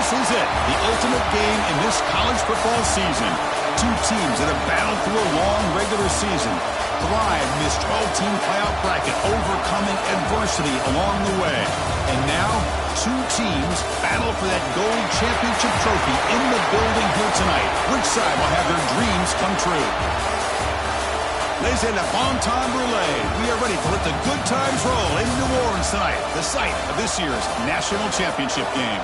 This is it, the ultimate game in this college football season. Two teams that have battled through a long regular season, thrived in this 12-team playoff bracket, overcoming adversity along the way. And now, two teams battle for that gold championship trophy in the building here tonight. Which side will have their dreams come true? Ladies and gentlemen, bon temps brulee. We are ready to let the good times roll in New Orleans tonight, the site of this year's national championship game.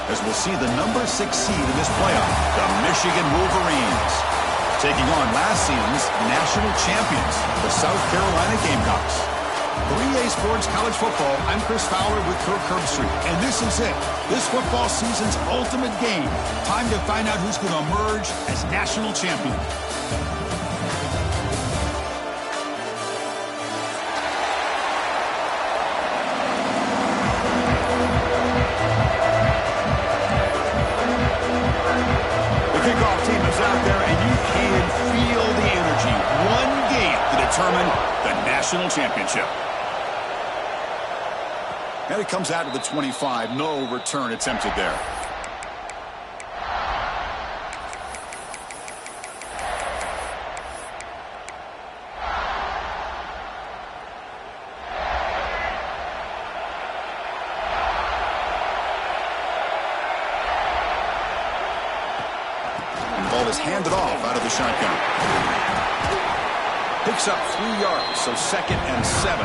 As we'll see the number 6 seed in this playoff, the Michigan Wolverines, taking on last season's national champions, the South Carolina Gamecocks. 3A Sports College Football, I'm Chris Fowler with Kirk Herbstreit, and this is it. This football season's ultimate game. Time to find out who's going to emerge as national champion. Out there, and you can feel the energy. One game to determine the national championship. And it comes out to the 25. No return attempted there. Is handed off out of the shotgun. Picks up 3 yards, so 2nd and 7.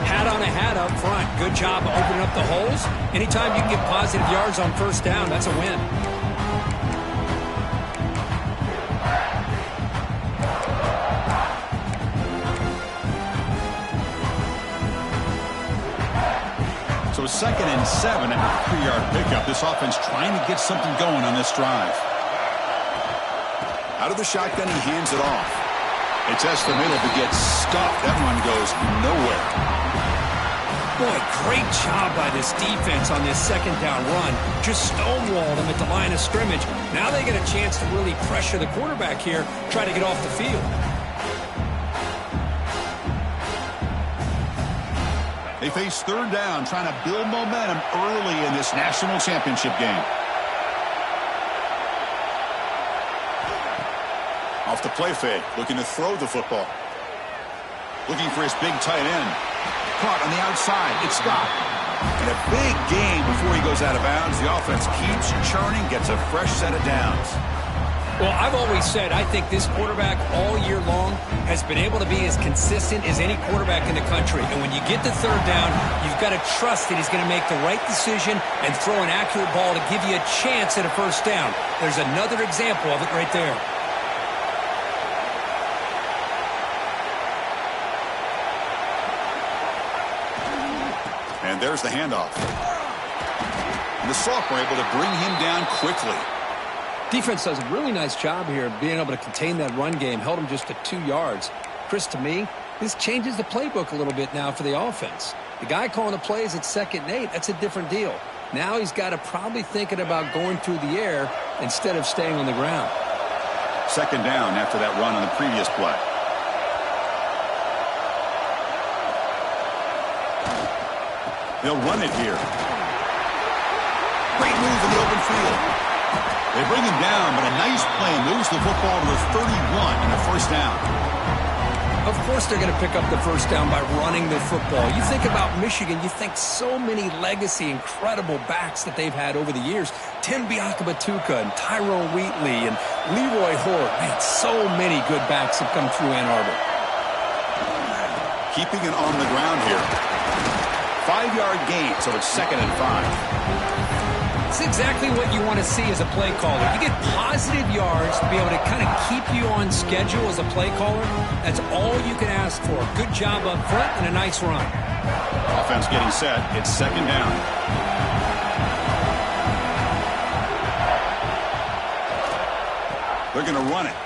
Hat on a hat up front. Good job opening up the holes. Anytime you can get positive yards on first down, that's a win. So 2nd and 7 and a 3-yard pickup. This offense trying to get something going on this drive. Out of the shotgun, he hands it off. It's estimated to get stuffed. That one goes nowhere. Boy, great job by this defense on this 2nd down run. Just stonewalled them at the line of scrimmage. Now they get a chance to really pressure the quarterback here, try to get off the field. They face 3rd down, trying to build momentum early in this national championship game. Off the play fake, looking to throw the football. Looking for his big tight end. Caught on the outside. It's Scott. And a big gain before he goes out of bounds. The offense keeps churning, gets a fresh set of downs. Well, I've always said I think this quarterback all year long has been able to be as consistent as any quarterback in the country. And when you get to 3rd down, you've got to trust that he's going to make the right decision and throw an accurate ball to give you a chance at a first down. There's another example of it right there. And there's the handoff. And the sophomore able to bring him down quickly. Defense does a really nice job here of being able to contain that run game. Held him just to 2 yards. Chris, to me, this changes the playbook a little bit now for the offense. The guy calling the plays at 2nd and 8, that's a different deal. Now he's got to probably thinking about going through the air instead of staying on the ground. 2nd down after that run on the previous play. They'll run it here. Great move in the open field. They bring him down, but a nice play moves the football to the 31 and a first down. Of course they're going to pick up the first down by running the football. You think about Michigan, you think so many legacy, incredible backs that they've had over the years. Tim Biakabatuka and Tyrone Wheatley and Leroy Hort. Man, so many good backs have come through Ann Arbor. Keeping it on the ground here. 5-yard gain, so it's 2nd and 5. It's exactly what you want to see as a play caller. You get positive yards to be able to kind of keep you on schedule as a play caller. That's all you can ask for. Good job up front and a nice run. Offense getting set. It's 2nd down. They're going to run it.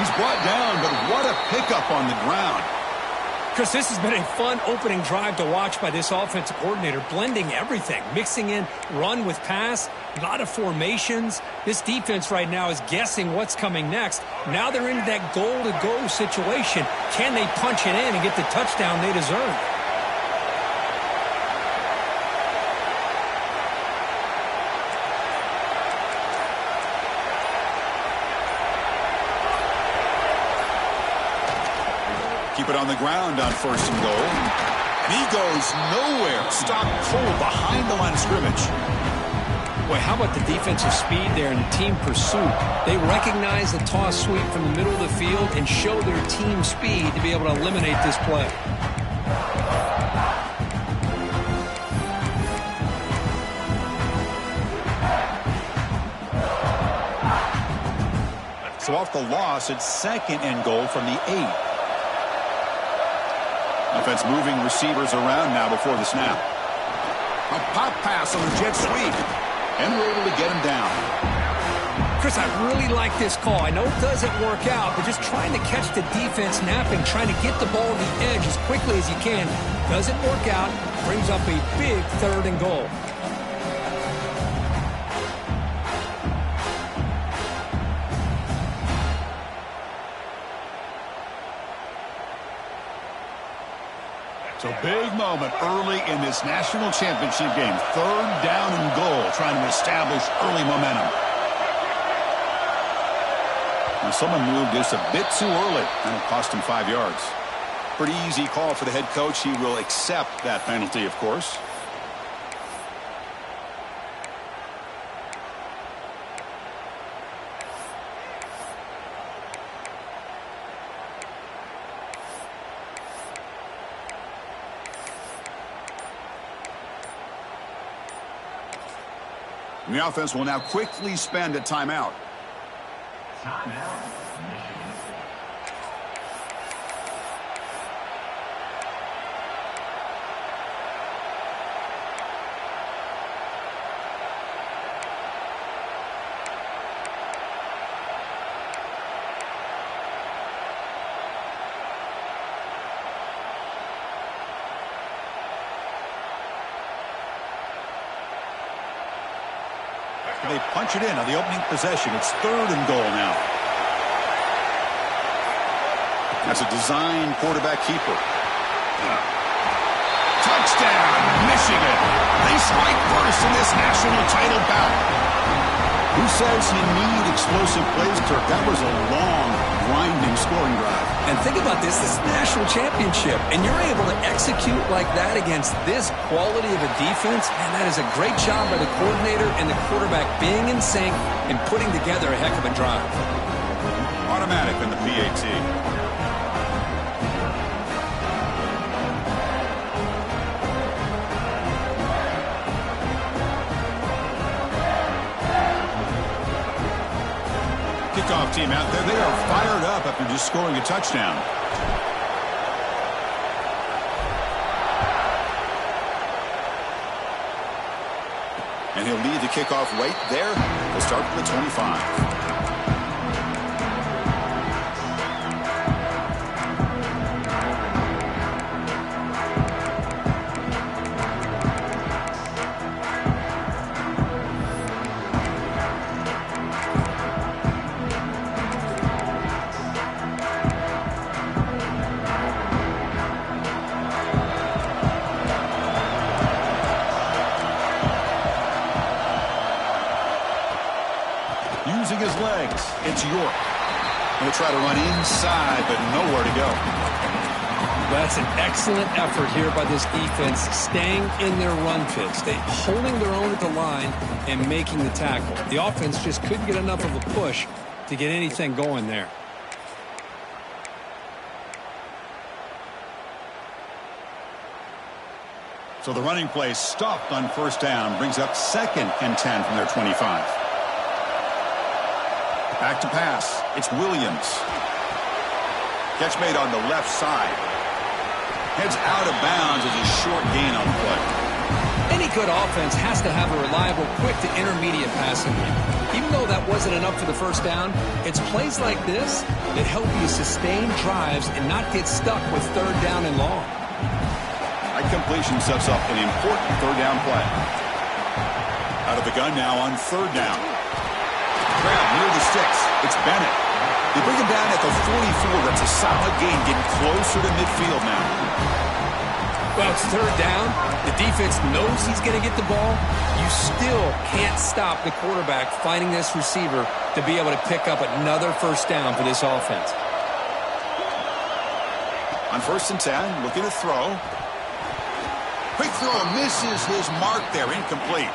He's brought down, but what a pickup on the ground. Chris, this has been a fun opening drive to watch by this offensive coordinator, blending everything, mixing in run with pass, a lot of formations. This defense right now is guessing what's coming next. Now they're into that goal-to-go situation. Can they punch it in and get the touchdown they deserve? Keep it on the ground on 1st and goal. And he goes nowhere. Stopped cold behind the line of scrimmage. Boy, how about the defensive speed there and the team pursuit? They recognize the toss sweep from the middle of the field and show their team speed to be able to eliminate this play. So off the loss, it's 2nd and goal from the 8. Offense moving receivers around now before the snap. A pop pass on the jet sweep. And we're able to get him down. Chris, I really like this call. I know it doesn't work out, but just trying to catch the defense napping, trying to get the ball to the edge as quickly as you can. Doesn't work out. Brings up a big 3rd and goal. So big moment early in this national championship game. 3rd down and goal, trying to establish early momentum. Now someone moved this a bit too early, and it cost him 5 yards. Pretty easy call for the head coach. He will accept that penalty, of course. And the offense will now quickly spend a timeout. They punch it in on the opening possession. It's 3rd and goal now. That's a design quarterback keeper. Touchdown, Michigan. They strike first in this national title bout. Who says you need explosive plays, Kirk? That was a long, grinding scoring drive. And think about this is national championship, and you're able to execute like that against this quality of a defense, and that is a great job by the coordinator and the quarterback being in sync and putting together a heck of a drive. Automatic in the PAT. Kickoff team out there. They are fired up after just scoring a touchdown. And he'll lead the kickoff right there. He'll start from the 25. Using his legs, it's York. He'll try to run inside, but nowhere to go. That's an excellent effort here by this defense, staying in their run fits. They holding their own at the line and making the tackle. The offense just couldn't get enough of a push to get anything going there. So the running play stopped on 1st down, brings up 2nd and 10 from their 25. Back to pass. It's Williams. Catch made on the left side. Heads out of bounds as a short gain on the play. Any good offense has to have a reliable, quick to intermediate passing game. Even though that wasn't enough for the 1st down, it's plays like this that help you sustain drives and not get stuck with 3rd down and long. That completion sets up an important 3rd down play. Out of the gun now on 3rd down. Grab near the sticks. It's Bennett. They bring him down at the 44. That's a solid gain, getting closer to midfield now. Well, it's 3rd down. The defense knows he's going to get the ball. You still can't stop the quarterback finding this receiver to be able to pick up another 1st down for this offense. On 1st and 10, looking to throw. Quick throw, misses his mark there, incomplete.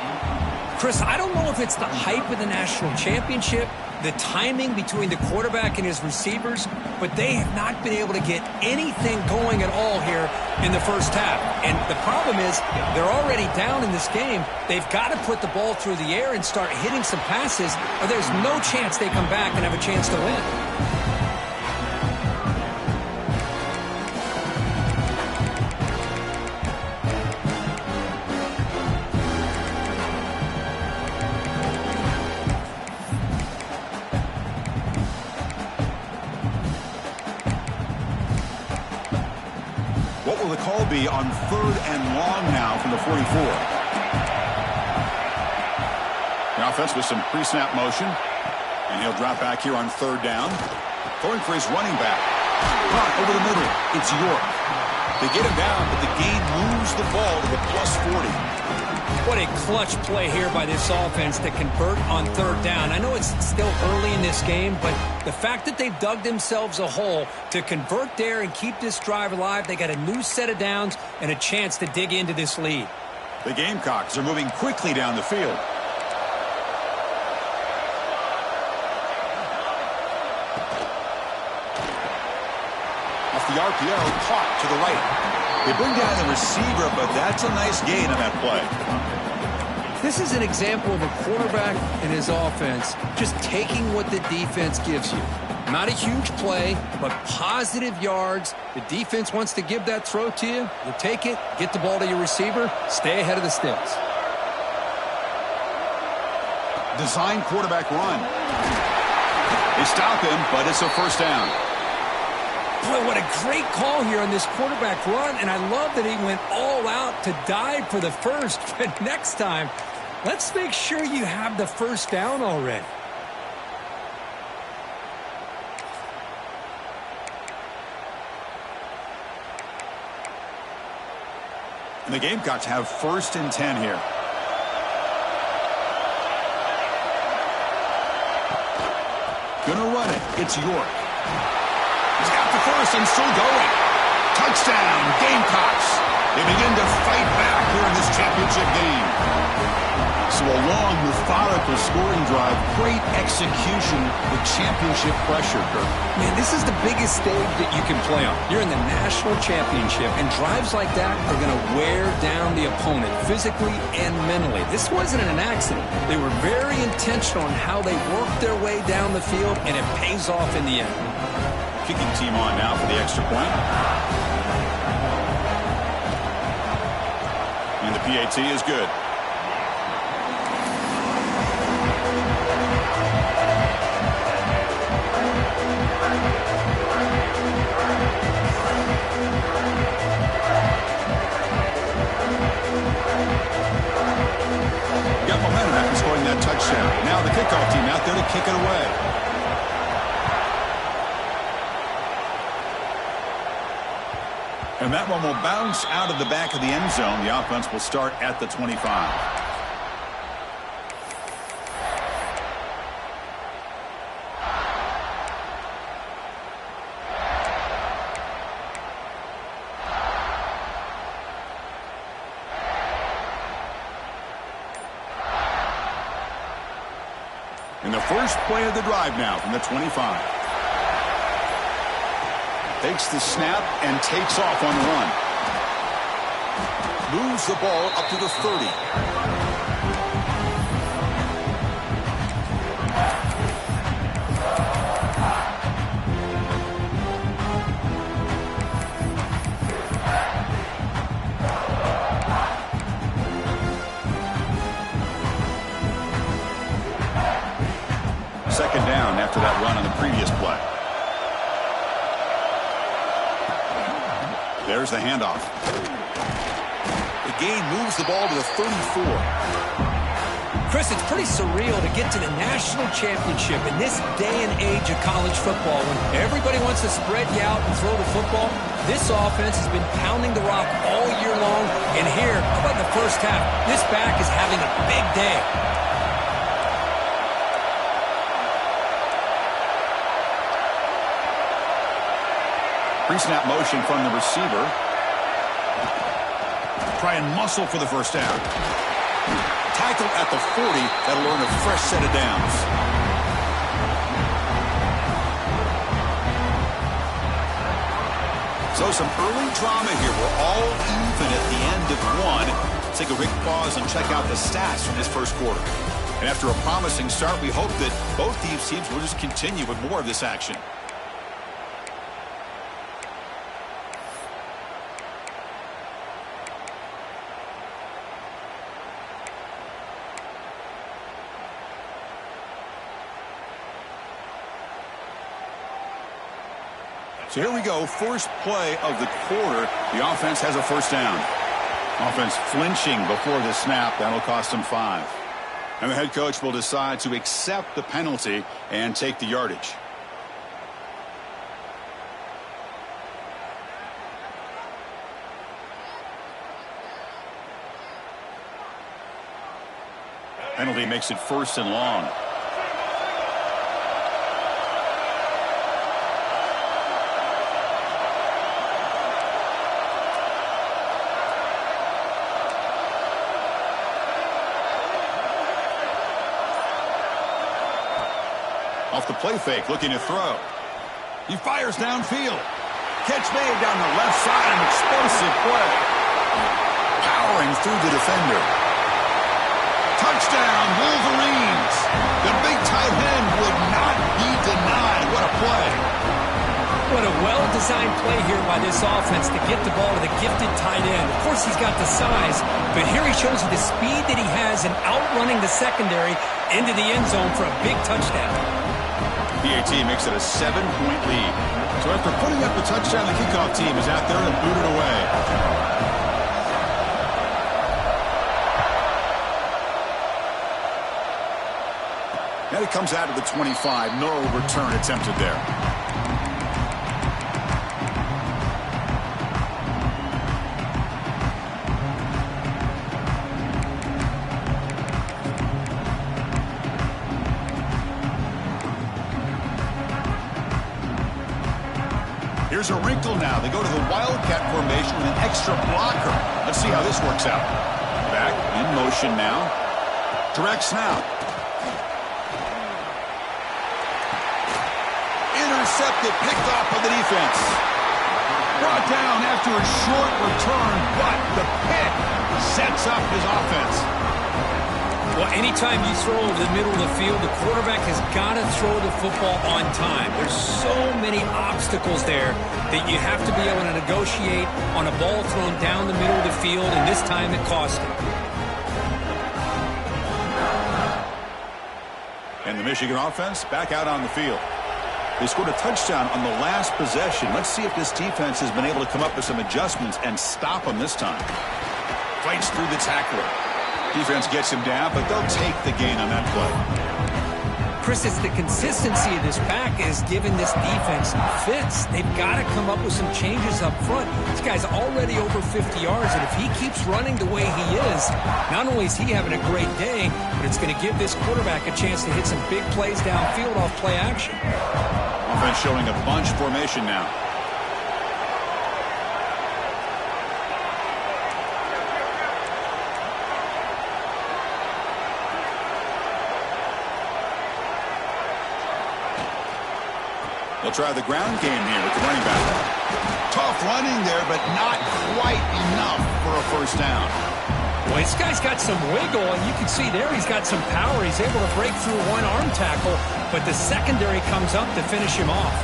Chris, I don't know if it's the hype of the national championship, the timing between the quarterback and his receivers, but they have not been able to get anything going at all here in the first half. And the problem is they're already down in this game. They've got to put the ball through the air and start hitting some passes, or there's no chance they come back and have a chance to win. What will the call be on 3rd and long now from the 44? The offense with some pre-snap motion. And he'll drop back here on 3rd down. Throwing for his running back. Caught over the middle. It's York. They get him down, but the gain moves the ball to the +40. What a clutch play here by this offense to convert on 3rd down. I know it's still early in this game, but the fact that they've dug themselves a hole to convert there and keep this drive alive, they got a new set of downs and a chance to dig into this lead. The Gamecocks are moving quickly down the field. Off the RPO, caught to the right. They bring down the receiver, but that's a nice gain on that play. This is an example of a quarterback and his offense just taking what the defense gives you. Not a huge play, but positive yards. The defense wants to give that throw to you. You take it, get the ball to your receiver, stay ahead of the sticks. Design quarterback run. They stop him, but it's a 1st down. Boy, what a great call here on this quarterback run, and I love that he went all out to dive for the first. But next time, let's make sure you have the 1st down already. And the Gamecocks have 1st and 10 here. Gonna run it. It's York. He's got the 1st and still going. Touchdown, Gamecocks. They begin to fight back here in this championship game. So a long, methodical scoring drive. Great execution with championship pressure, Kirk. Man, this is the biggest stage that you can play on. You're in the national championship, and drives like that are going to wear down the opponent physically and mentally. This wasn't an accident. They were very intentional in how they worked their way down the field, and it pays off in the end. Kicking team on now for the extra point. And the PAT is good. Got momentum after scoring that touchdown. Now the kickoff team out there to kick it away. And that one will bounce out of the back of the end zone. The offense will start at the 25. And the first play of the drive now from the 25. Takes the snap and takes off on the run. Moves the ball up to the 30. Second down after that run on the previous play. There's the handoff. The gain moves the ball to the 34. Chris, it's pretty surreal to get to the national championship in this day and age of college football when everybody wants to spread you out and throw the football. This offense has been pounding the rock all year long. And here, how about the first half? This back is having a big day. Pre-snap motion from the receiver. Try and muscle for the first down. Tackle at the 40. That'll earn a fresh set of downs. So some early drama here. We're all even at the end of one. Let's take a quick pause and check out the stats from this first quarter. And after a promising start, we hope that both these teams will just continue with more of this action. So here we go, first play of the quarter. The offense has a first down. Offense flinching before the snap. That'll cost them 5. And the head coach will decide to accept the penalty and take the yardage. Penalty makes it 1st and long. Off the play fake, looking to throw. He fires downfield. Catch made down the left side, an explosive play. Powering through the defender. Touchdown, Wolverines. The big tight end would not be denied. What a play. What a well-designed play here by this offense to get the ball to the gifted tight end. Of course, he's got the size, but here he shows you the speed that he has in outrunning the secondary into the end zone for a big touchdown. PAT makes it a 7-point lead. So after putting up the touchdown, the kickoff team is out there to boot it away. And it comes out of the 25. No return attempted there. Here's a wrinkle now. They go to the Wildcat formation with an extra blocker. Let's see how this works out. Back in motion now. Direct snap. Intercepted, picked off by the defense. Brought down after a short return, but the pick sets up his offense. Well, anytime you throw over the middle of the field, the quarterback has got to throw the football on time. There's so many obstacles there that you have to be able to negotiate on a ball thrown down the middle of the field, and this time it cost him. And the Michigan offense back out on the field. They scored a touchdown on the last possession. Let's see if this defense has been able to come up with some adjustments and stop them this time. Fights through the tackler. Defense gets him down, but they'll take the gain on that play. Chris, it's the consistency of this back is giving this defense fits. They've got to come up with some changes up front. This guy's already over 50 yards, and if he keeps running the way he is, not only is he having a great day, but it's going to give this quarterback a chance to hit some big plays downfield off play action. Offense showing a bunch formation now. They'll try the ground game here with the running back. Tough running there, but not quite enough for a first down. Well, this guy's got some wiggle, and you can see there he's got some power. He's able to break through one arm tackle, but the secondary comes up to finish him off.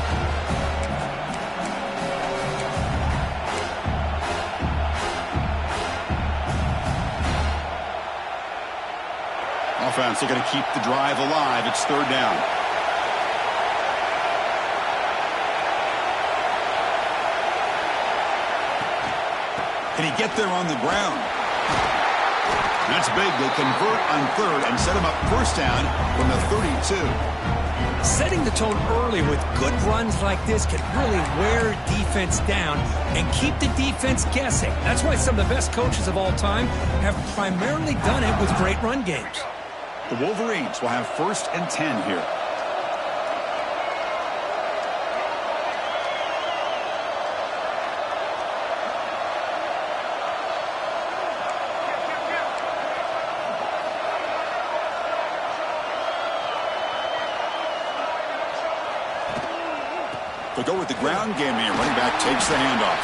Offense looking to keep the drive alive. It's third down. Can he get there on the ground? That's big. They convert on third and set him up first down from the 32. Setting the tone early with good runs like this can really wear defense down and keep the defense guessing. That's why some of the best coaches of all time have primarily done it with great run games. The Wolverines will have 1st and 10 here. They'll go with the ground game here. Running back takes the handoff.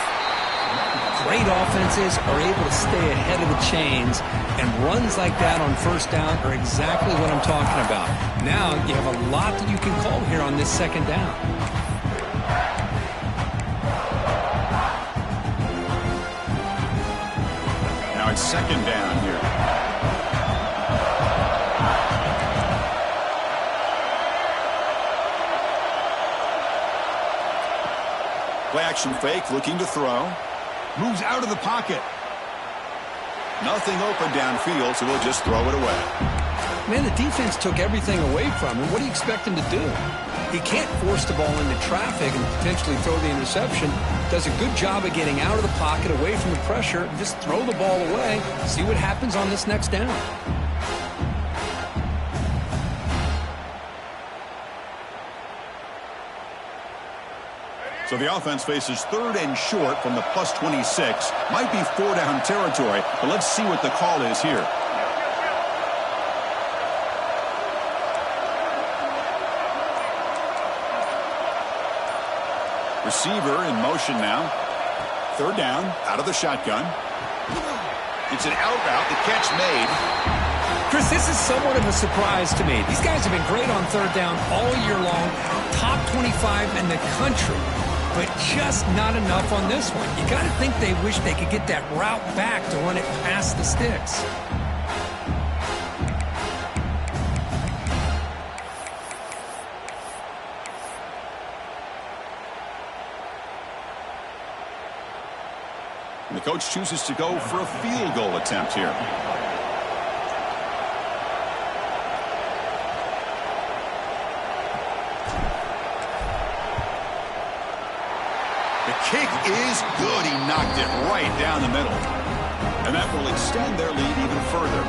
Great offenses are able to stay ahead of the chains, and runs like that on first down are exactly what I'm talking about. Now you have a lot that you can call here on this second down. Now it's second down here. Play action fake, looking to throw. Moves out of the pocket. Nothing open downfield, so they'll just throw it away. Man, the defense took everything away from him. What do you expect him to do? He can't force the ball into traffic and potentially throw the interception. Does a good job of getting out of the pocket, away from the pressure. Just throw the ball away. See what happens on this next down. So the offense faces third and short from the plus 26. Might be 4-down territory, but let's see what the call is here. Receiver in motion now. Third down, out of the shotgun. It's an out route, the catch made. Chris, this is somewhat of a surprise to me. These guys have been great on third down all year long. Top 25 in the country. But just not enough on this one. You got to think they wish they could get that route back to run it past the sticks. And the coach chooses to go for a field goal attempt here. The kick is good. He knocked it right down the middle. And that will extend their lead even further.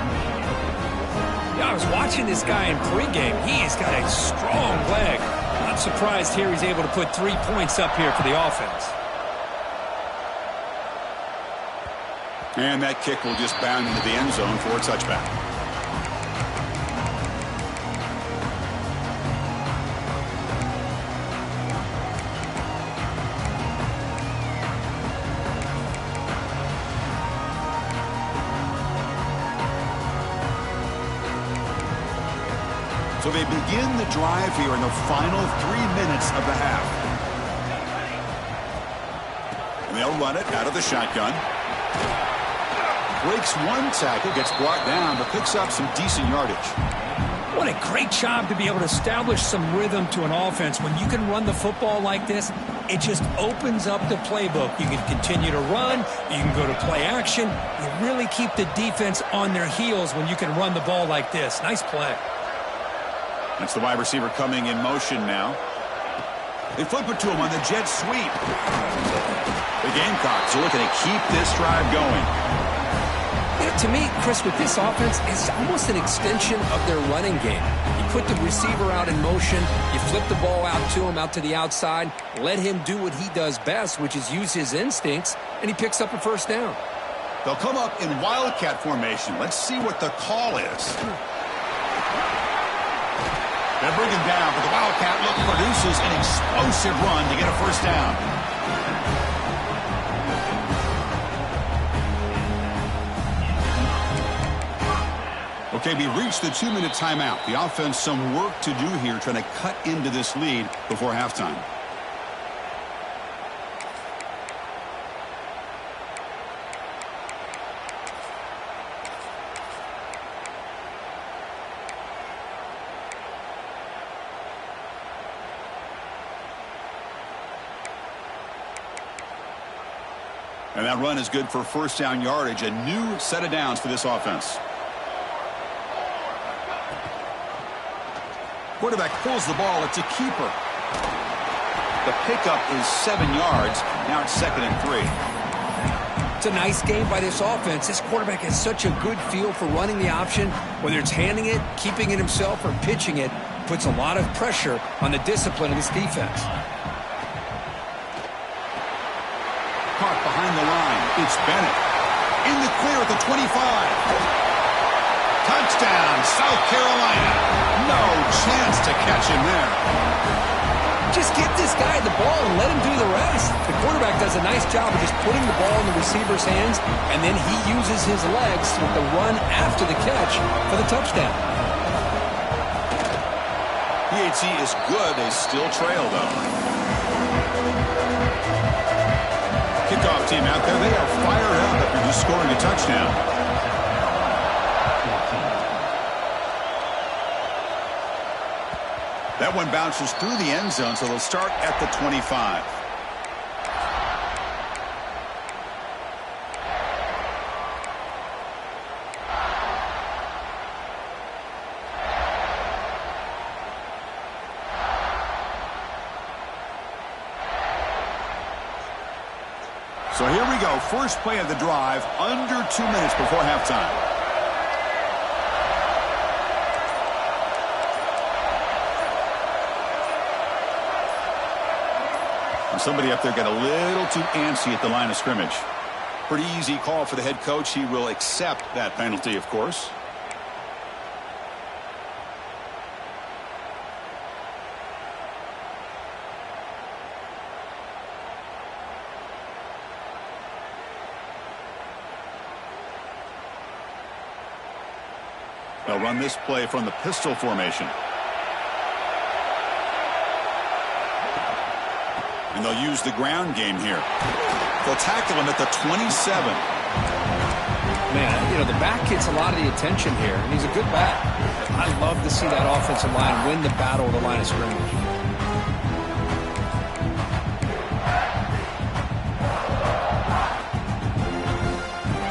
Yeah, I was watching this guy in pregame. He has got a strong leg. Not surprised here he's able to put 3 points up here for the offense. And that kick will just bound into the end zone for a touchback. So they begin the drive here in the final 3 minutes of the half. And they'll run it out of the shotgun. Breaks one tackle, gets brought down, but picks up some decent yardage. What a great job to be able to establish some rhythm to an offense. When you can run the football like this, it just opens up the playbook. You can continue to run. You can go to play action. You really keep the defense on their heels when you can run the ball like this. Nice play. That's the wide receiver coming in motion now. They flip it to him on the jet sweep. The Gamecocks are looking to keep this drive going. Yeah, to me, Chris, with this offense, it's almost an extension of their running game. You put the receiver out in motion, you flip the ball out to him, out to the outside, let him do what he does best, which is use his instincts, and he picks up a first down. They'll come up in wildcat formation. Let's see what the call is. They'll bring him down, but the wildcat look produces an explosive run to get a first down. Okay, we reached the 2-minute timeout. The offense some work to do here, trying to cut into this lead before halftime. And that run is good for first down yardage, a new set of downs for this offense. Quarterback pulls the ball. It's a keeper. The pickup is 7 yards. Now it's 2nd and 3. It's a nice game by this offense. This quarterback has such a good feel for running the option. Whether it's handing it, keeping it himself, or pitching it, puts a lot of pressure on the discipline of this defense. Caught behind the line. It's Bennett. In the clear at the 25. Touchdown, South Carolina. No chance to catch him there. Just get this guy the ball and let him do the rest. The quarterback does a nice job of just putting the ball in the receiver's hands, and then he uses his legs with the run after the catch for the touchdown. PAT is good. They still trail, though. Kickoff team out there. They are fired up after just scoring a touchdown. That one bounces through the end zone, so they'll start at the 25. So here we go. First play of the drive, under 2 minutes before halftime. Somebody up there got a little too antsy at the line of scrimmage. Pretty easy call for the head coach. He will accept that penalty, of course. They'll run this play from the pistol formation. And they'll use the ground game here. They'll tackle him at the 27. Man, you know, the back gets a lot of the attention here, and he's a good back. I love to see that offensive line win the battle of the line of scrimmage.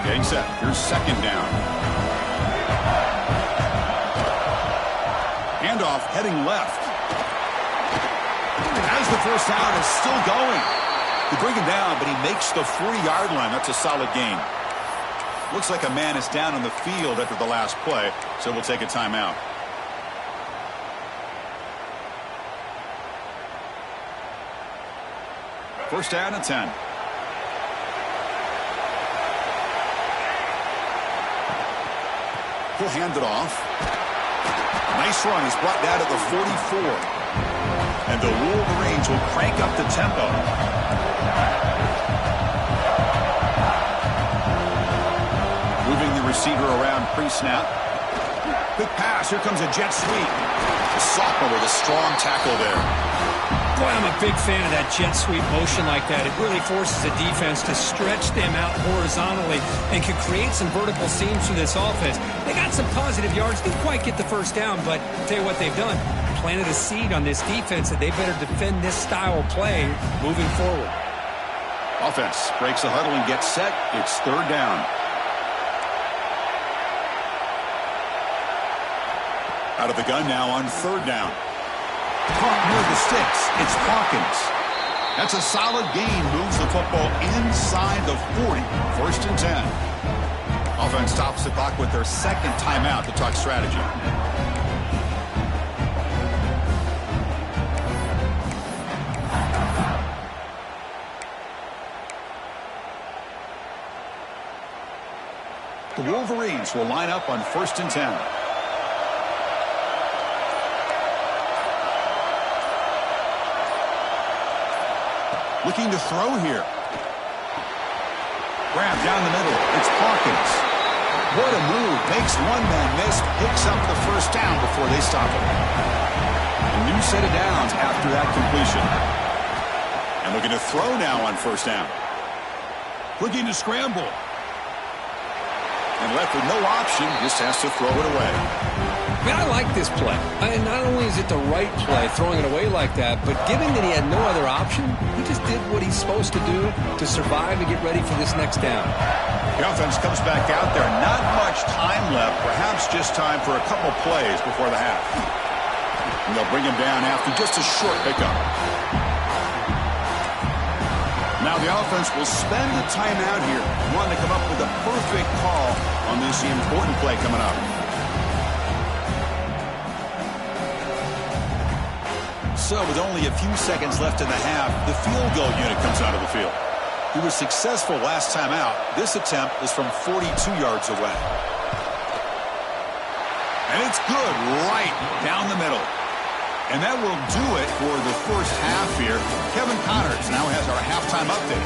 Getting set. Here's second down. Handoff heading left. As the first down is still going. They bring him down, but he makes the 40-yard line. That's a solid gain. Looks like a man is down on the field after the last play, so we'll take a timeout. First down and 10. He'll hand it off. Nice run. He's brought down at the 44. And the Wolverines will crank up the tempo. Moving the receiver around pre-snap. Quick pass. Here comes a jet sweep. The sophomore with a strong tackle there. Boy, I'm a big fan of that jet sweep motion like that. It really forces the defense to stretch them out horizontally and can create some vertical seams through this offense. They got some positive yards. Didn't quite get the first down, but I'll tell you what they've done. Planted a seed on this defense that they better defend this style of play moving forward. Offense breaks the huddle and gets set. It's third down. Out of the gun now on third down. Caught near the sticks. It's Hawkins. That's a solid gain. Moves the football inside the 40. First and 10. Offense stops the clock with their second timeout to talk strategy. The Wolverines will line up on first and 10. Looking to throw here. Grab down the middle. It's Hawkins. What a move. Makes one man miss. Picks up the first down before they stop him. A new set of downs after that completion. And looking to throw now on first down. Looking to scramble. And left with no option, just has to throw it away. Man, I like this play. And not only is it the right play, throwing it away like that, but given that he had no other option, he just did what he's supposed to do to survive and get ready for this next down. The offense comes back out there. Not much time left, perhaps just time for a couple plays before the half. And they'll bring him down after just a short pickup. Now the offense will spend a timeout here, wanting to come up with a perfect call on this important play coming up. So with only a few seconds left in the half, the field goal unit comes out of the field. He was successful last time out. This attempt is from 42 yards away. And it's good right down the middle. And that will do it for the first half here. Kevin Connors now has our halftime update.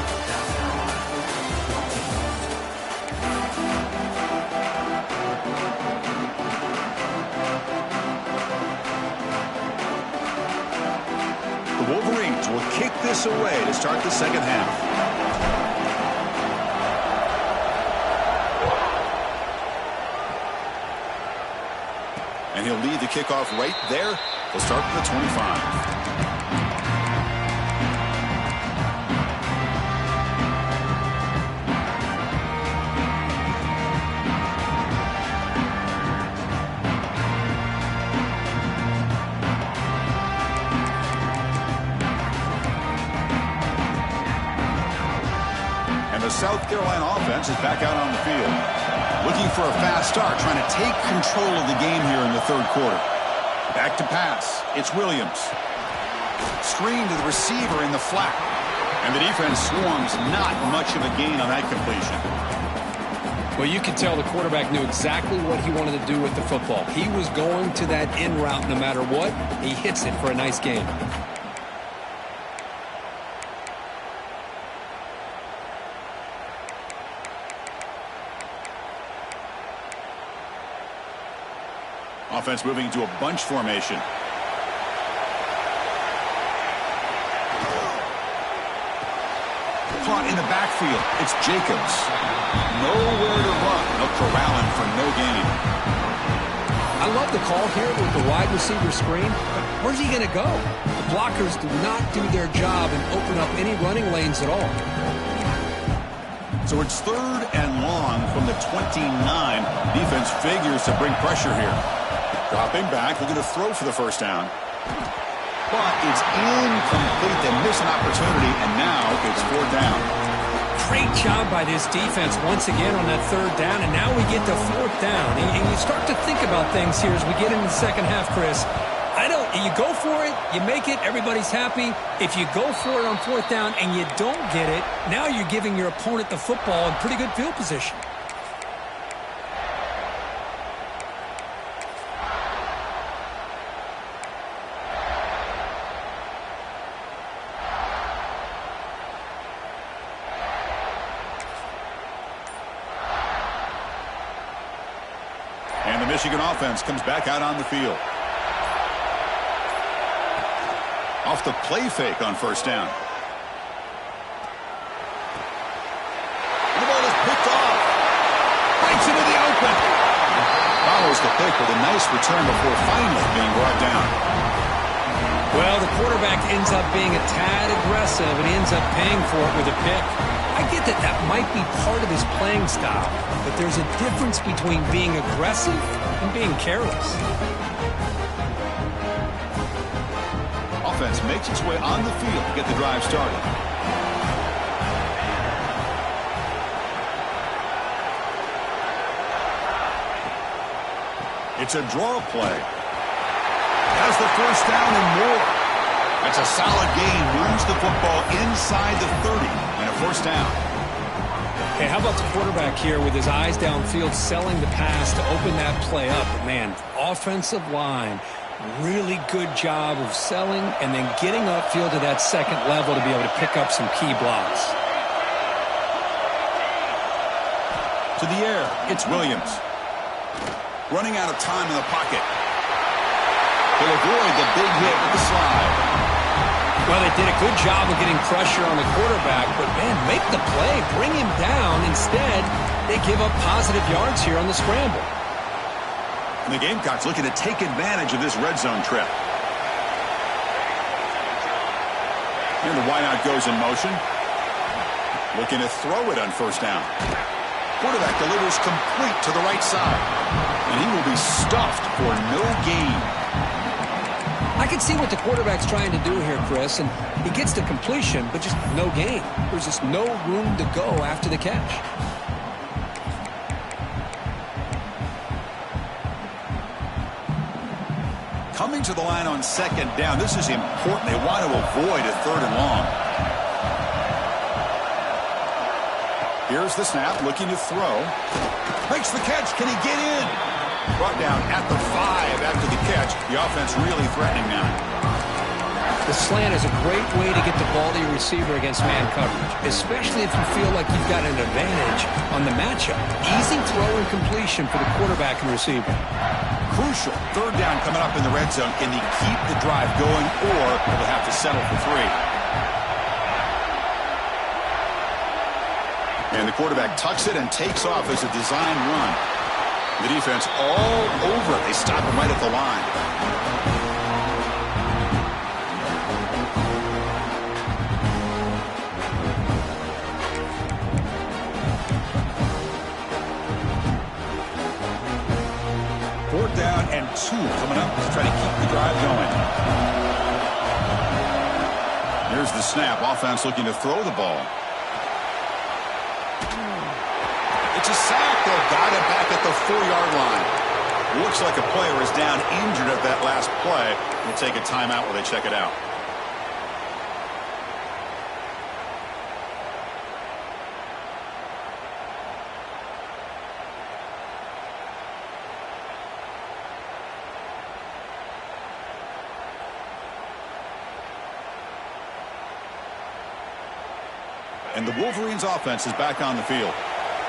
The Wolverines will kick this away to start the second half. And he'll lead the kickoff right there. They'll start from the 25. And the South Carolina offense is back out on the field. Looking for a fast start, trying to take control of the game here in the third quarter. Back to pass. It's Williams. Screen to the receiver in the flat. And the defense swarms. Not much of a gain on that completion. Well, you could tell the quarterback knew exactly what he wanted to do with the football. He was going to that in route no matter what. He hits it for a nice gain. Offense moving to a bunch formation. Caught in the backfield. It's Jacobs. Nowhere to run. They'll corral him for no gain. I love the call here with the wide receiver screen. But where's he going to go? The blockers do not do their job and open up any running lanes at all. So it's 3rd and long from the 29. Defense figures to bring pressure here. Dropping back, looking to throw for the first down. But it's incomplete. They miss an opportunity, and now it's 4th down. Great job by this defense once again on that 3rd down, and now we get to 4th down. And you start to think about things here as we get into the second half, Chris. You go for it, you make it, everybody's happy. If you go for it on 4th down and you don't get it, now you're giving your opponent the football in pretty good field position. And the Michigan offense comes back out on the field. Off the play fake on 1st down. The ball is picked off. Breaks into the open. Follows the pick with a nice return before finally being brought down. Well, the quarterback ends up being a tad aggressive, and he ends up paying for it with a pick. I get that that might be part of his playing style, but there's a difference between being aggressive and being careless. Offense makes its way on the field to get the drive started. It's a draw play. Has the first down and more. That's a solid gain. Moves the football inside the 30 and a 1st down. Okay, how about the quarterback here with his eyes downfield selling the pass to open that play up? But man, offensive line, really good job of selling and then getting upfield to that 2nd level to be able to pick up some key blocks. To the air, it's Williams. Running out of time in the pocket. He'll avoid the big hit with the slide. Well, they did a good job of getting pressure on the quarterback, but man, make the play, bring him down. Instead, they give up positive yards here on the scramble. And the Gamecocks looking to take advantage of this red zone trip. And the wideout goes in motion. Looking to throw it on 1st down. Quarterback delivers complete to the right side. And he will be stuffed for no gain. I can see what the quarterback's trying to do here, Chris, and he gets the completion, but just no gain. There's just no room to go after the catch. Coming to the line on 2nd down. This is important. They want to avoid a 3rd and long. Here's the snap, looking to throw. Makes the catch. Can he get in? Brought down at the 5 after the catch. The offense really threatening now. The slant is a great way to get the ball to your receiver against man coverage, especially if you feel like you've got an advantage on the matchup. Easy throw and completion for the quarterback and receiver. Crucial. Third down coming up in the red zone. Can they keep the drive going, or will they have to settle for 3? And the quarterback tucks it and takes off as a design run. The defense all over it. They stop him right at the line. Fourth down and 2 coming up to try to keep the drive going. Here's the snap. Offense looking to throw the ball. It's a sack. They've got it back at the 4-yard line. Looks like a player is down injured at that last play. We'll take a timeout while they check it out. And the Wolverines offense is back on the field.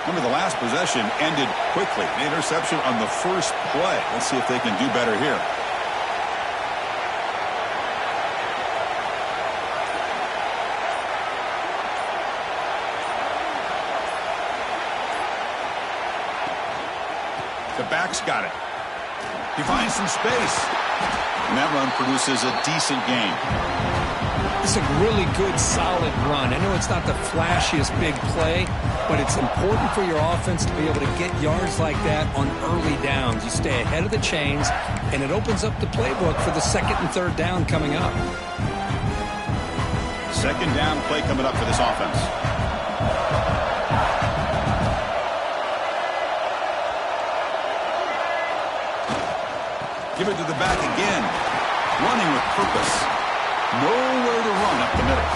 Remember, the last possession ended quickly. An interception on the first play. Let's see if they can do better here. The back's got it. He finds some space. And that run produces a decent gain. It's a really good, solid run. I know it's not the flashiest big play, but it's important for your offense to be able to get yards like that on early downs. You stay ahead of the chains, and it opens up the playbook for the second and third down coming up. Second down play coming up for this offense. Give it to the back again. Running with purpose. Nowhere to run up the middle.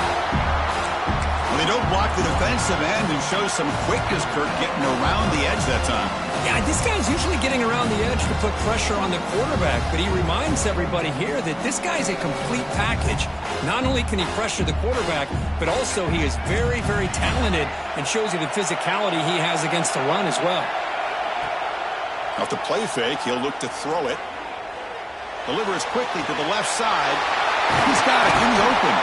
Well, they don't block the defensive end and show some quickness, Kirk, getting around the edge that time. Yeah, this guy's usually getting around the edge to put pressure on the quarterback, but he reminds everybody here that this guy's a complete package. Not only can he pressure the quarterback, but also he is very, very talented and shows you the physicality he has against the run as well. Off the play fake, he'll look to throw it. Delivers quickly to the left side. He's got it in the open.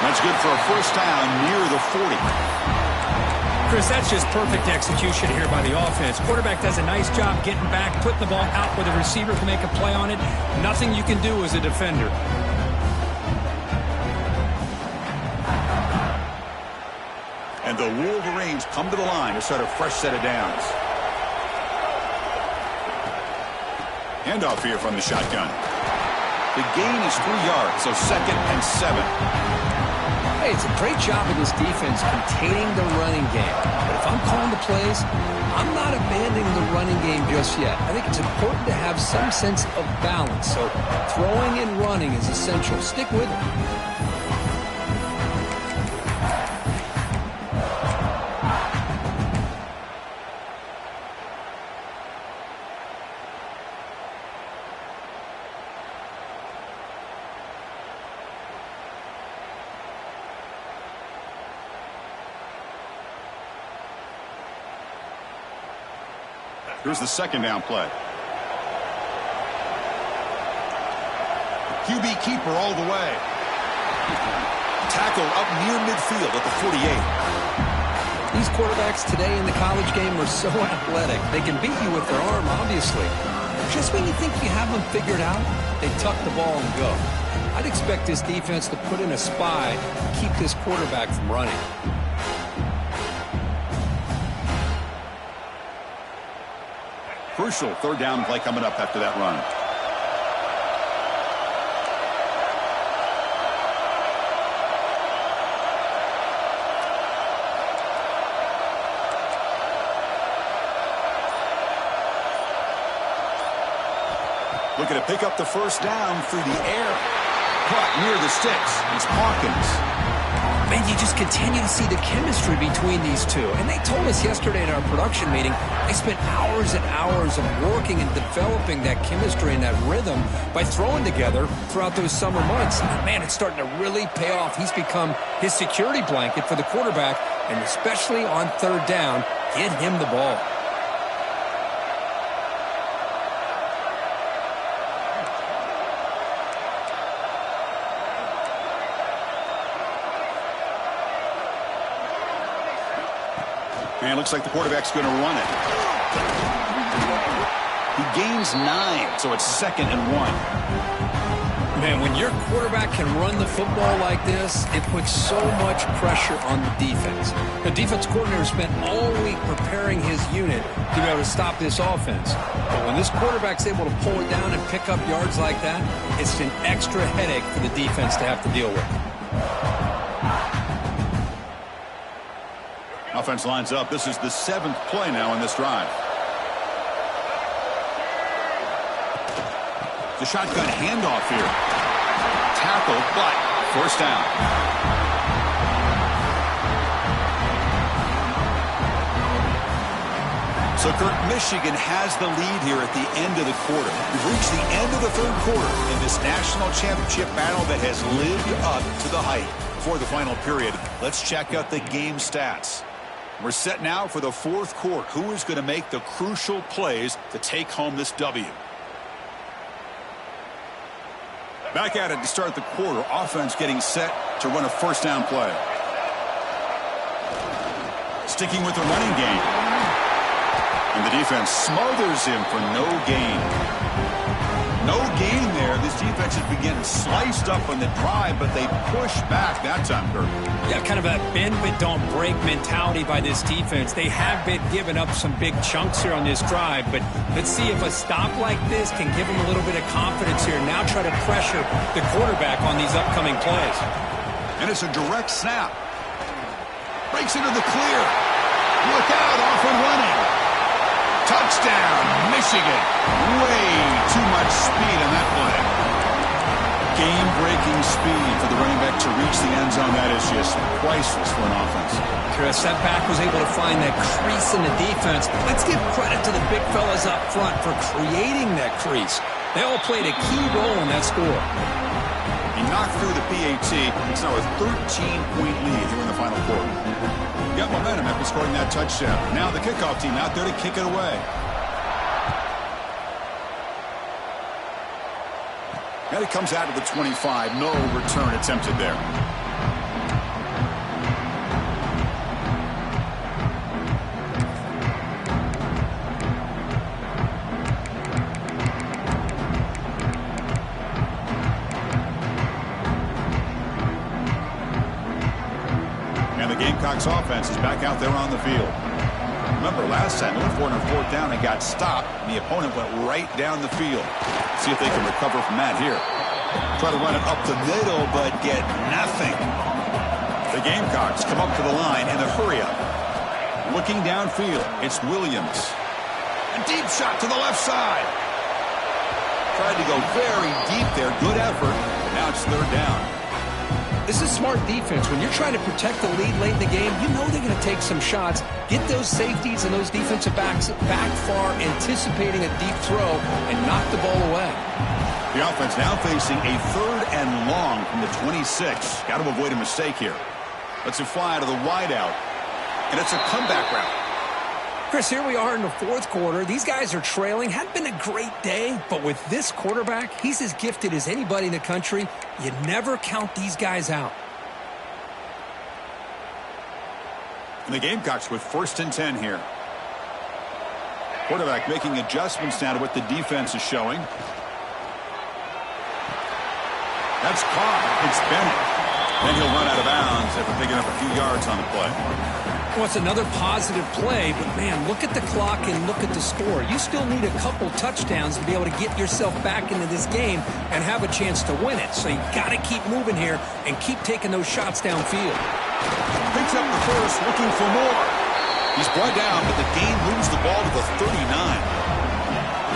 That's good for a first down near the 40. Chris, that's just perfect execution here by the offense. Quarterback does a nice job getting back, putting the ball out where the receiver can make a play on it. Nothing you can do as a defender. And the Wolverines come to the line to start a fresh set of downs. Handoff here from the shotgun. The gain is 3 yards, so 2nd and 7. Hey, it's a great job of this defense containing the running game. But if I'm calling the plays, I'm not abandoning the running game just yet. I think it's important to have some sense of balance. So throwing and running is essential. Stick with it. Here's the second down play. QB keeper all the way. Tackle up near midfield at the 48. These quarterbacks today in the college game are so athletic. They can beat you with their arm, obviously. Just when you think you have them figured out, they tuck the ball and go. I'd expect this defense to put in a spy to keep this quarterback from running. Crucial third down play coming up after that run. Looking to pick up the first down through the air. Caught near the sticks. It's Hawkins. Man, you just continue to see the chemistry between these two. And they told us yesterday in our production meeting, they spent hours and hours of working and developing that chemistry and that rhythm by throwing together throughout those summer months. And man, it's starting to really pay off. He's become his security blanket for the quarterback, and especially on third down, get him the ball. And it looks like the quarterback's going to run it. He gains 9, so it's 2nd and 1. Man, when your quarterback can run the football like this, it puts so much pressure on the defense. The defense coordinator spent all week preparing his unit to be able to stop this offense. But when this quarterback's able to pull it down and pick up yards like that, it's an extra headache for the defense to have to deal with. Offense lines up. This is the 7th play now in this drive. The shotgun handoff here. Tackle, but first down. So, Kirk, Michigan has the lead here at the end of the quarter. We've reached the end of the 3rd quarter in this national championship battle that has lived up to the hype. For the final period, let's check out the game stats. We're set now for the 4th quarter. Who is going to make the crucial plays to take home this W? Back at it to start the quarter. Offense getting set to run a first down play. Sticking with the running game. And the defense smothers him for no gain. No gain there. This defense has been getting sliced up on the drive, but they push back that time, Kirk. Yeah, kind of a bend but don't break mentality by this defense. They have been giving up some big chunks here on this drive, but let's see if a stop like this can give them a little bit of confidence here. Now try to pressure the quarterback on these upcoming plays. And it's a direct snap. Breaks into the clear. Look out, off and running. Touchdown, Michigan. Way too much speed on that play. Game-breaking speed for the running back to reach the end zone. That is just priceless for an offense. Chris, that back was able to find that crease in the defense. Let's give credit to the big fellas up front for creating that crease. They all played a key role in that score. He knocked through the PAT. It's now a 13-point lead here in the final quarter. Got momentum after scoring that touchdown. Now the kickoff team out there to kick it away. And it comes out of the 25. No return attempted there. Gamecocks offense is back out there on the field. Remember, last time they went for it on 4th down and got stopped. The opponent went right down the field. See if they can recover from that here. Try to run it up the middle, but get nothing. The Gamecocks come up to the line in a hurry up. Looking downfield, it's Williams. A deep shot to the left side. Tried to go very deep there. Good effort. Now it's 3rd down. This is smart defense. When you're trying to protect the lead late in the game, you know they're going to take some shots, get those safeties and those defensive backs back far, anticipating a deep throw, and knock the ball away. The offense now facing a 3rd and long from the 26. Got to avoid a mistake here. Lets it fly out of the wideout. And it's a comeback route. Chris, here we are in the 4th quarter. These guys are trailing. Hadn't been a great day, but with this quarterback, he's as gifted as anybody in the country. You never count these guys out. And the Gamecocks with 1st and 10 here. Quarterback making adjustments now to what the defense is showing. That's caught. It's Bennett. Then he'll run out of bounds after picking up a few yards on the play. Well, it's another positive play, but man, look at the clock and look at the score. You still need a couple touchdowns to be able to get yourself back into this game and have a chance to win it. So you got to keep moving here and keep taking those shots downfield. Picks up the first, looking for more. He's brought down, but the game moves the ball to the 39.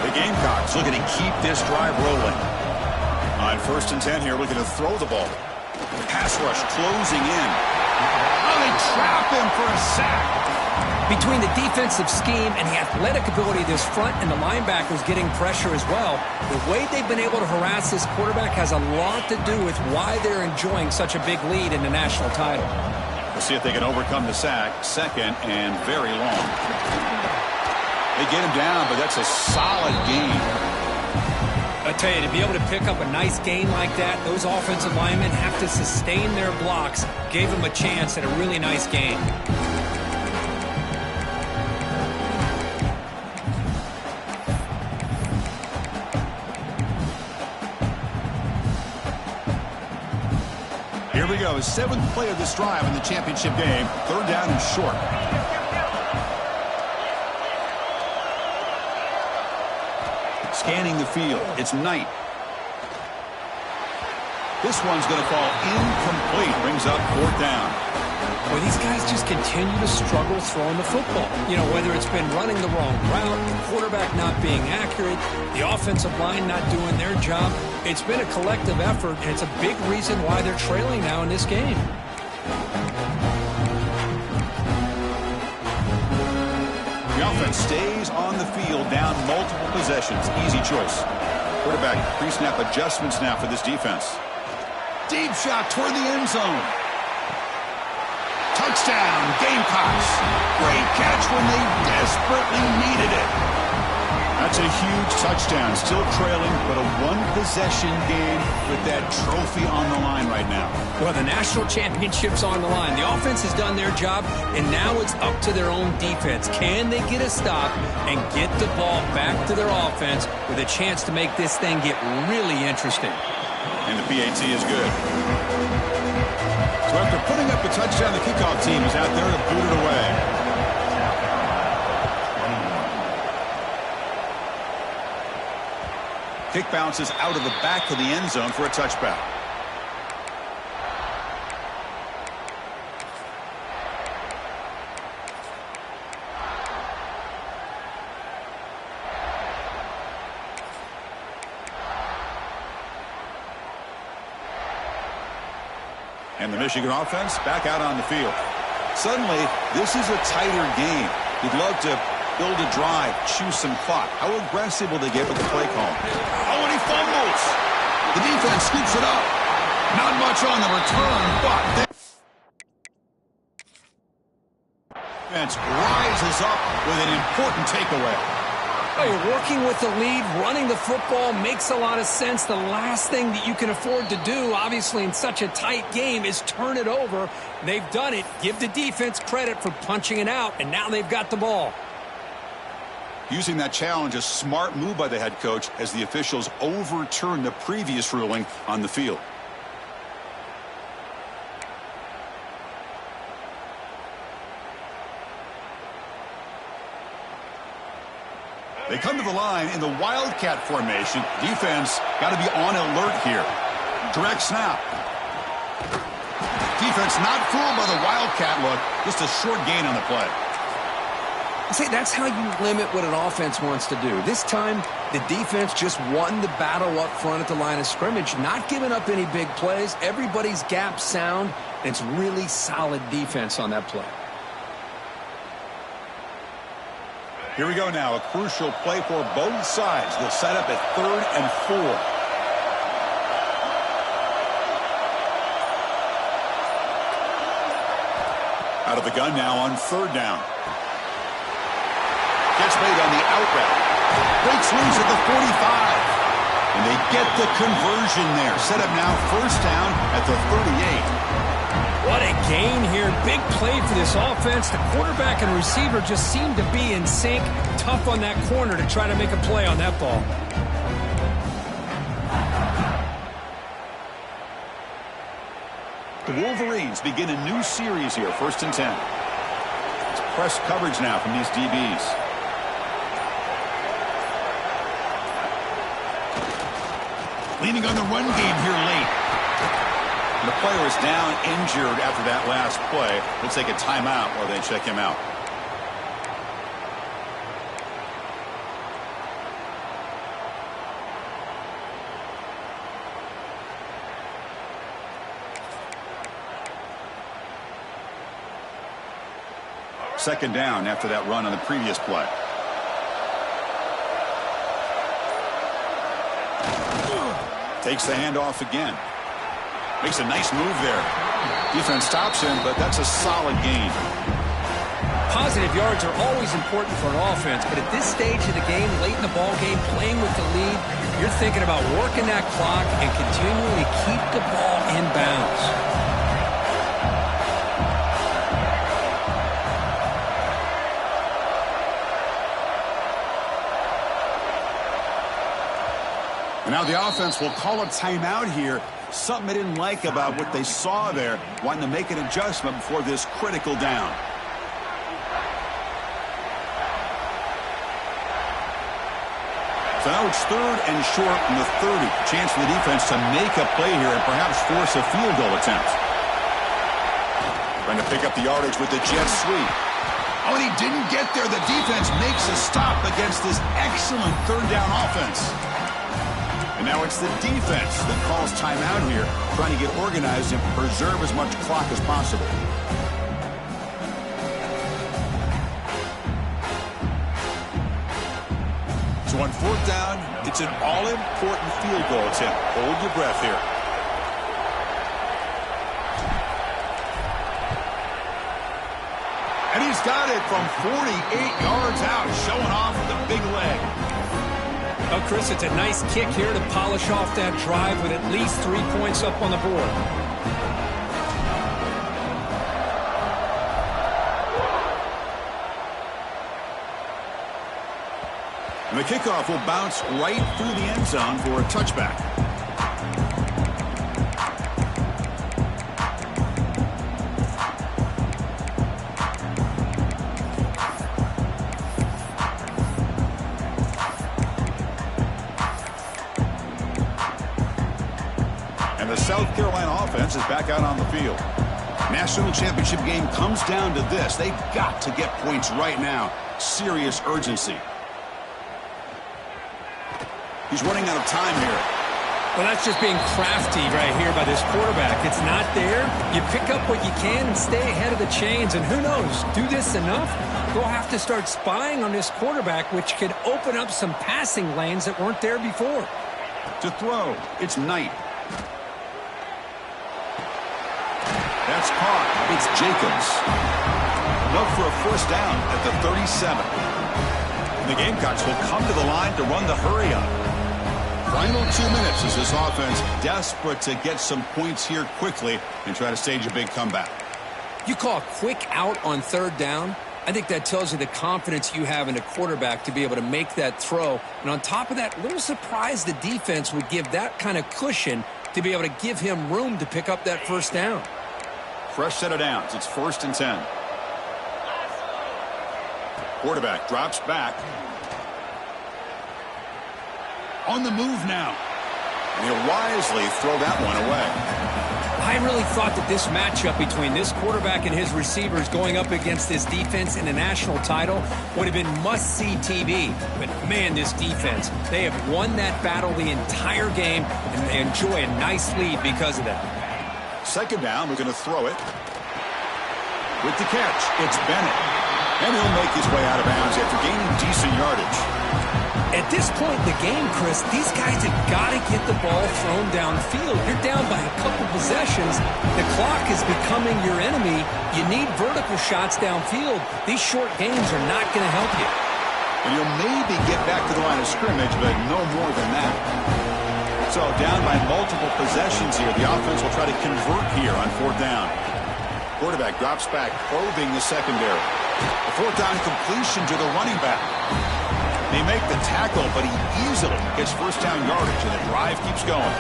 The Gamecocks looking to keep this drive rolling. On 1st and 10 here, looking to throw the ball. Pass rush closing in. Oh, they trap him for a sack. Between the defensive scheme and the athletic ability of this front and the linebackers getting pressure as well, the way they've been able to harass this quarterback has a lot to do with why they're enjoying such a big lead in the national title. We'll see if they can overcome the sack. Second and very long. They get him down, but that's a solid gain. I tell you, to be able to pick up a nice gain like that, those offensive linemen have to sustain their blocks. Gave them a chance at a really nice gain. Here we go. Seventh play of this drive in the championship game. Third down and short. Scanning the field. It's Knight. This one's going to fall incomplete. Brings up fourth down. Well, these guys just continue to struggle throwing the football. You know, whether it's been running the wrong route, the quarterback not being accurate, the offensive line not doing their job. It's been a collective effort, and it's a big reason why they're trailing now in this game. The offense stays on the field, down multiple possessions. Easy choice. Quarterback pre-snap adjustments now for this defense. Deep shot toward the end zone. Touchdown, Gamecocks. Great catch when they desperately needed it. That's a huge touchdown. Still trailing, but a one-possession game with that trophy on the line right now. Well, the national championship's on the line. The offense has done their job, and now it's up to their own defense. Can they get a stop and get the ball back to their offense with a chance to make this thing get really interesting? And the PAT is good. So after putting up a touchdown, the kickoff team is out there to boot it away. Kick bounces out of the back of the end zone for a touchback. And the Michigan offense back out on the field. Suddenly, this is a tighter game. You'd love to build a drive, choose some clock. How aggressive will they get with the play call? Oh, and he fumbles. The defense scoops it up. Not much on the return, but the defense rises up with an important takeaway. Oh, you're working with the lead, running the football makes a lot of sense. The last thing that you can afford to do, obviously, in such a tight game is turn it over. They've done it. Give the defense credit for punching it out, and now they've got the ball. Using that challenge, a smart move by the head coach as the officials overturn the previous ruling on the field. They come to the line in the Wildcat formation. Defense got to be on alert here. Direct snap. Defense not fooled by the Wildcat look. Just a short gain on the play. See, that's how you limit what an offense wants to do. This time, the defense just won the battle up front at the line of scrimmage, not giving up any big plays. Everybody's gap sound, and it's really solid defense on that play. Here we go now, a crucial play for both sides. They'll set up at 3rd and 4. Out of the gun now on 3rd down. Gets made on the out route. Breaks loose at the 45. And they get the conversion there. Set up now 1st down at the 38. What a gain here. Big play for this offense. The quarterback and receiver just seem to be in sync. Tough on that corner to try to make a play on that ball. The Wolverines begin a new series here, 1st and 10. It's press coverage now from these DBs. Leaning on the run game here late. The player is down injured after that last play. We'll take a timeout while they check him out. Second down after that run on the previous play. Takes the handoff again. Makes a nice move there. Defense stops him, but that's a solid gain. Positive yards are always important for an offense, but at this stage of the game, late in the ball game, playing with the lead, you're thinking about working that clock and continuing to keep the ball in bounds. And now the offense will call a timeout here. Something they didn't like about what they saw there, wanting to make an adjustment before this critical down. So now it's 3rd and short from the 30. Chance for the defense to make a play here and perhaps force a field goal attempt. Trying to pick up the yardage with the jet sweep. Oh, and he didn't get there. The defense makes a stop against this excellent 3rd down offense. And now it's the defense that calls timeout here, trying to get organized and preserve as much clock as possible. So on 4th down, it's an all-important field goal attempt. Hold your breath here. And he's got it from 48 yards out, showing off the big leg. Oh, Chris, it's a nice kick here to polish off that drive with at least 3 points up on the board. And the kickoff will bounce right through the end zone for a touchback. And the South Carolina offense is back out on the field. National championship game comes down to this. They've got to get points right now. Serious urgency. He's running out of time here. Well, that's just being crafty right here by this quarterback. It's not there. You pick up what you can and stay ahead of the chains. And who knows, do this enough, they'll have to start spying on this quarterback, which could open up some passing lanes that weren't there before. To throw, it's Knight. That's caught. It's Jacobs. Enough for a 1st down at the 37. And the Gamecocks will come to the line to run the hurry-up. Final 2 minutes as this offense desperate to get some points here quickly and try to stage a big comeback. You call a quick out on 3rd down. I think that tells you the confidence you have in a quarterback to be able to make that throw. And on top of that, a little surprised the defense would give that kind of cushion to be able to give him room to pick up that 1st down. Fresh set of downs. It's 1st and 10. Quarterback drops back. On the move now. And he'll wisely throw that one away. I really thought that this matchup between this quarterback and his receivers going up against this defense in a national title would have been must-see TV. But, man, this defense, they have won that battle the entire game, and they enjoy a nice lead because of that. 2nd down, we're going to throw it. With the catch, it's Bennett. And he'll make his way out of bounds after gaining decent yardage. At this point in the game, Chris, these guys have got to get the ball thrown downfield. You're down by a couple possessions. The clock is becoming your enemy. You need vertical shots downfield. These short games are not going to help you. And you'll maybe get back to the line of scrimmage, but no more than that. So down by multiple possessions here. The offense will try to convert here on 4th down. Quarterback drops back, probing the secondary. A 4th down completion to the running back. They make the tackle, but he easily gets 1st down yardage, and the drive keeps going.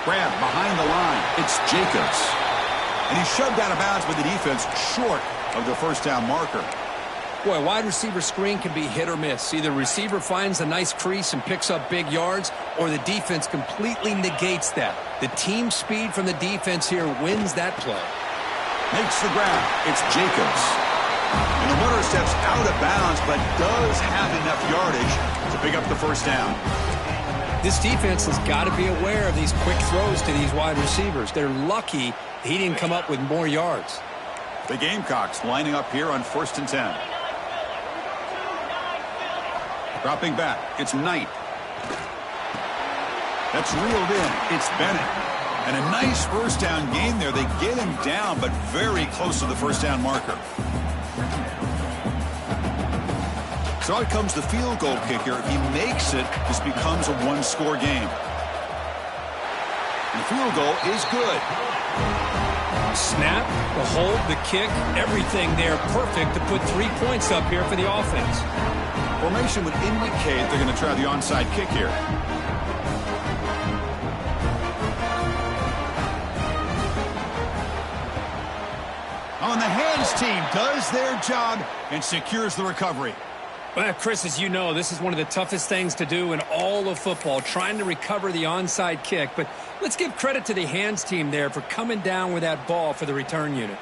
Grab behind the line. It's Jacobs. And he's shoved out of bounds by the defense short of the 1st down marker. Boy, wide receiver screen can be hit or miss. Either receiver finds a nice crease and picks up big yards, or the defense completely negates that. The team speed from the defense here wins that play. Makes the grab. It's Jacobs. And the runner steps out of bounds, but does have enough yardage to pick up the 1st down. This defense has got to be aware of these quick throws to these wide receivers. They're lucky he didn't come up with more yards. The Gamecocks lining up here on 1st and 10. Dropping back, it's Knight. That's reeled in. It's Bennett. And a nice first down gain there. They get him down, but very close to the first down marker. So out comes the field goal kicker. If he makes it, this becomes a one-score game. And the field goal is good. Snap, the hold, the kick, everything there perfect to put 3 points up here for the offense. Formation would indicate they're going to try the onside kick here. On the hands team does their job and secures the recovery. Well, Chris, as you know, this is one of the toughest things to do in all of football, trying to recover the onside kick. But let's give credit to the hands team there for coming down with that ball for the return unit.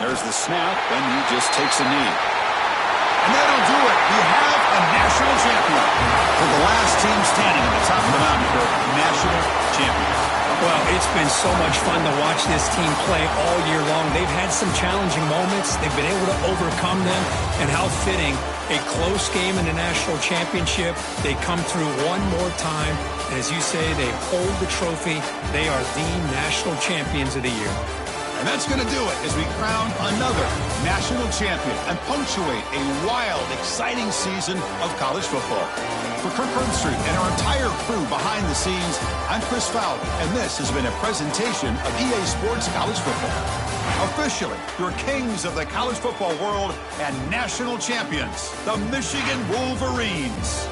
There's the snap, and he just takes a knee. And that'll do it. We have a national champion. For the last team standing at the top of the mountain for national champions. Well, it's been so much fun to watch this team play all year long. They've had some challenging moments. They've been able to overcome them. And how fitting, a close game in the national championship. They come through one more time. And as you say, they hold the trophy. They are the national champions of the year. And that's going to do it as we crown another national champion and punctuate a wild, exciting season of college football. For Kirk Herbstreit and our entire crew behind the scenes, I'm Chris Fowler, and this has been a presentation of EA Sports College Football. Officially, your kings of the college football world and national champions, the Michigan Wolverines.